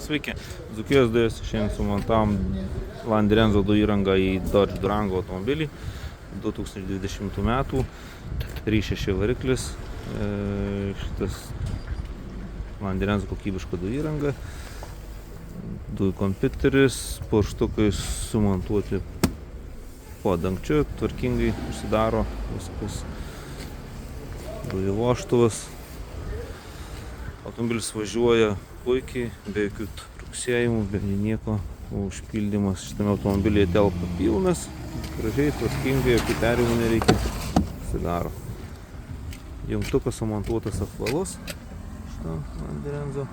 Sveiki, Dzūkijos dujos šiandien sumontavom Land Renzo dujų įrangą į Dodge Durango automobilį 2020 metų, 3.6 variklis, šitas Land Renzo kokybiška dujų įranga, dujų kompiuteris, purštukai sumontuoti po dangčiu, tvarkingai užsidaro viskas, dujų vožtuvas. Automobilis važiuoja puikiai, be jokių truksėjimų, be nieko. Užpildymas šitame automobilyje telpa pilnas, gražiai, tvarkingai, jokių perėjimų nereikia, pasidaro. Jungtukas sumontuotas apvalus šitą Land Renzo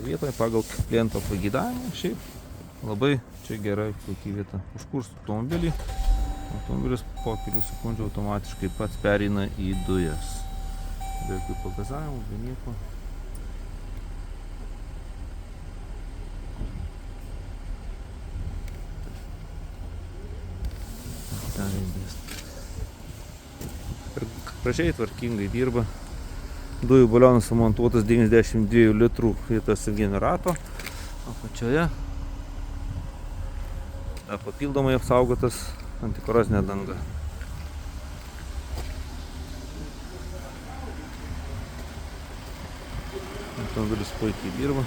vietoje pagal kliento pageidavimą. Šiaip labai čia gera, puikiai vieta užkurstų automobilį. Automobilis po kelių sekundžių automatiškai pats pereina į dujas. Be jokių pagazavimų, be nieko. Ir gražiai tvarkingai dirba. Dujų balionas sumontuotas 92 litrų vietos generato apačioje. Papildomai apsaugotas antikorozinė danga. Automobilis puikiai dirba.